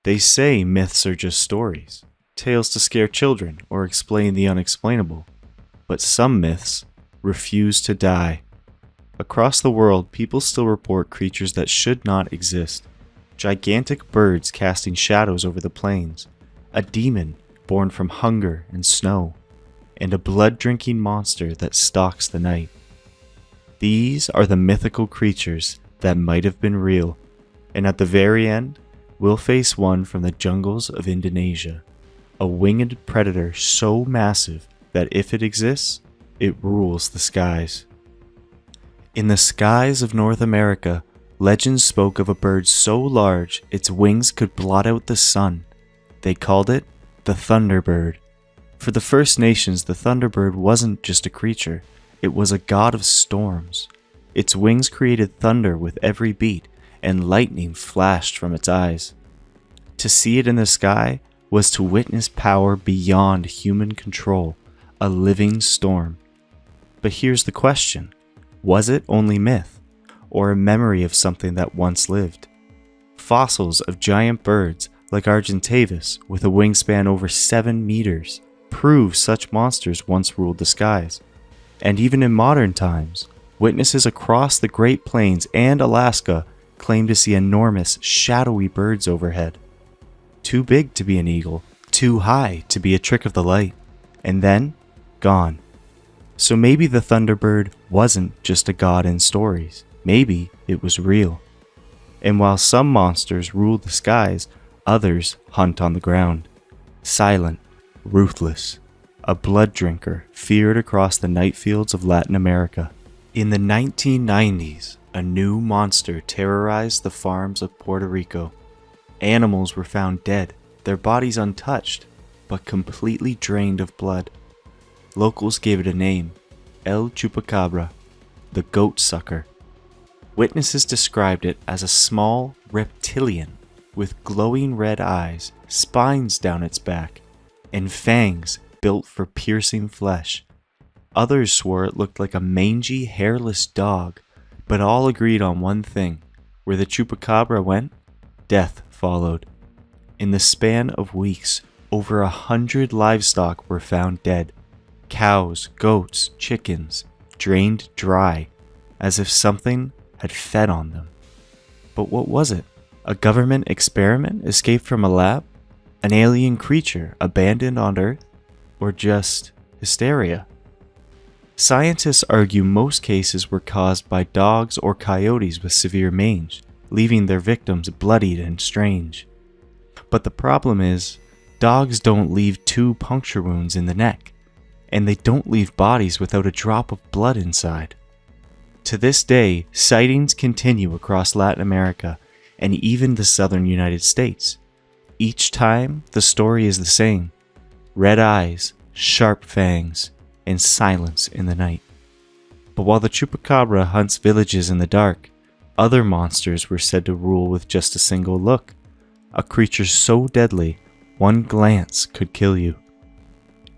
They say myths are just stories, tales to scare children or explain the unexplainable. But some myths refuse to die. Across the world, people still report creatures that should not exist. Gigantic birds casting shadows over the plains, a demon born from hunger and snow, and a blood-drinking monster that stalks the night. These are the mythical creatures that might have been real, and at the very end, we'll face one from the jungles of Indonesia, a winged predator so massive that if it exists, it rules the skies. In the skies of North America, legends spoke of a bird so large its wings could blot out the sun. They called it the Thunderbird. For the First Nations, the Thunderbird wasn't just a creature, it was a god of storms. Its wings created thunder with every beat, and lightning flashed from its eyes. To see it in the sky was to witness power beyond human control, a living storm. But here's the question. Was it only myth, or a memory of something that once lived? Fossils of giant birds like Argentavis with a wingspan over 7 meters prove such monsters once ruled the skies. And even in modern times, witnesses across the Great Plains and Alaska claim to see enormous, shadowy birds overhead. Too big to be an eagle, too high to be a trick of the light, and then gone. So maybe the Thunderbird wasn't just a god in stories, maybe it was real. And while some monsters rule the skies, others hunt on the ground. Silent, ruthless, a blood drinker feared across the night fields of Latin America. In the 1990s, a new monster terrorized the farms of Puerto Rico. Animals were found dead, their bodies untouched, but completely drained of blood. Locals gave it a name, El Chupacabra, the goat sucker. Witnesses described it as a small reptilian with glowing red eyes, spines down its back, and fangs built for piercing flesh. Others swore it looked like a mangy, hairless dog, but all agreed on one thing. Where the Chupacabra went, death followed. In the span of weeks, over 100 livestock were found dead. Cows, goats, chickens, drained dry, as if something had fed on them. But what was it? A government experiment escaped from a lab? An alien creature abandoned on Earth? Or just hysteria? Scientists argue most cases were caused by dogs or coyotes with severe mange, leaving their victims bloodied and strange. But the problem is, dogs don't leave 2 puncture wounds in the neck, and they don't leave bodies without a drop of blood inside. To this day, sightings continue across Latin America and even the southern United States. Each time, the story is the same. Red eyes, sharp fangs, and silence in the night. But while the Chupacabra hunts villages in the dark, other monsters were said to rule with just a single look. A creature so deadly, one glance could kill you.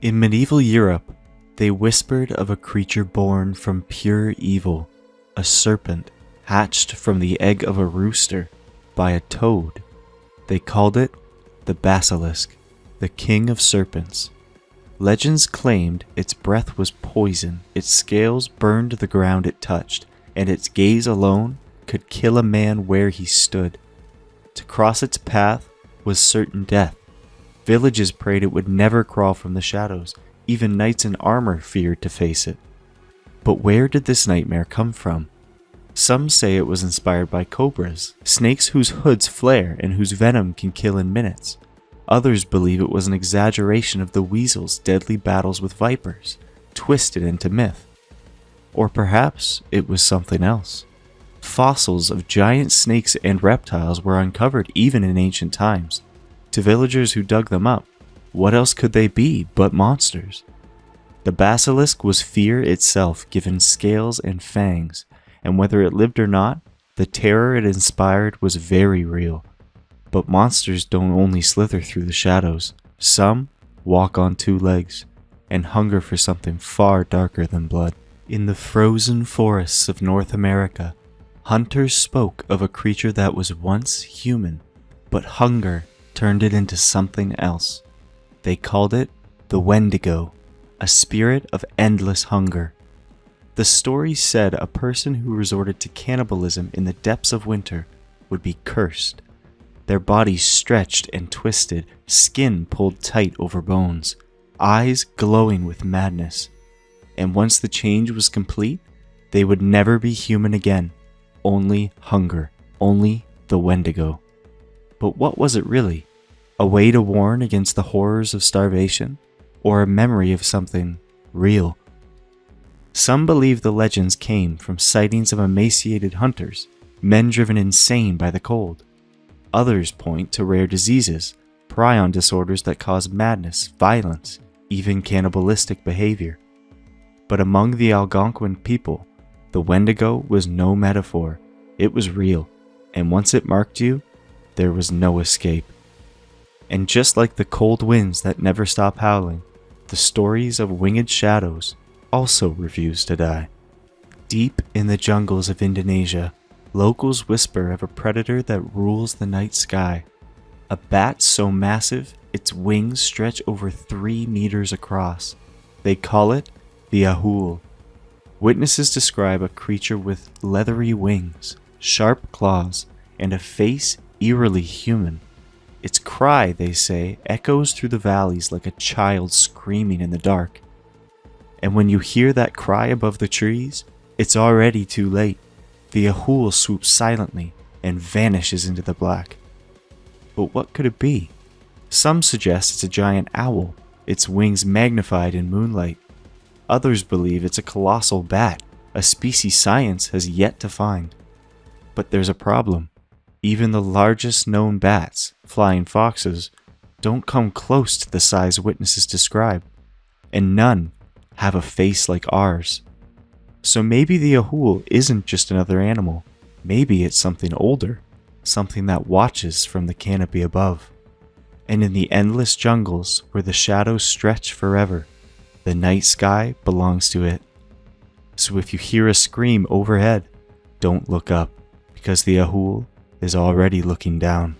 In medieval Europe, they whispered of a creature born from pure evil, a serpent hatched from the egg of a rooster by a toad. They called it the basilisk, the king of serpents. Legends claimed its breath was poison, its scales burned the ground it touched, and its gaze alone could kill a man where he stood. To cross its path was certain death. Villages prayed it would never crawl from the shadows. Even knights in armor feared to face it. But where did this nightmare come from? Some say it was inspired by cobras, snakes whose hoods flare and whose venom can kill in minutes. Others believe it was an exaggeration of the weasel's deadly battles with vipers, twisted into myth. Or perhaps it was something else. Fossils of giant snakes and reptiles were uncovered even in ancient times. To villagers who dug them up, what else could they be but monsters? The basilisk was fear itself given scales and fangs, and whether it lived or not, the terror it inspired was very real. But monsters don't only slither through the shadows. Some walk on 2 legs and hunger for something far darker than blood. In the frozen forests of North America, hunters spoke of a creature that was once human, but hunger turned it into something else. They called it the Wendigo, a spirit of endless hunger. The story said a person who resorted to cannibalism in the depths of winter would be cursed. Their bodies stretched and twisted, skin pulled tight over bones, eyes glowing with madness. And once the change was complete, they would never be human again. Only hunger, only the Wendigo. But what was it really? A way to warn against the horrors of starvation? Or a memory of something real? Some believe the legends came from sightings of emaciated hunters, men driven insane by the cold. Others point to rare diseases, prion disorders that cause madness, violence, even cannibalistic behavior. But among the Algonquin people, the Wendigo was no metaphor. It was real, and once it marked you, there was no escape. And just like the cold winds that never stop howling, the stories of winged shadows also refuse to die. Deep in the jungles of Indonesia, locals whisper of a predator that rules the night sky. A bat so massive, its wings stretch over 3 meters across. They call it the ahul. Witnesses describe a creature with leathery wings, sharp claws, and a face eerily human. Its cry, they say, echoes through the valleys like a child screaming in the dark. And when you hear that cry above the trees, it's already too late. The ahul swoops silently and vanishes into the black. But what could it be? Some suggest it's a giant owl, its wings magnified in moonlight. Others believe it's a colossal bat, a species science has yet to find. But there's a problem. Even the largest known bats, flying foxes, don't come close to the size witnesses describe, and none have a face like ours. So maybe the ahul isn't just another animal. Maybe it's something older, something that watches from the canopy above. And in the endless jungles where the shadows stretch forever, the night sky belongs to it. So if you hear a scream overhead, don't look up, because the ahul is already looking down.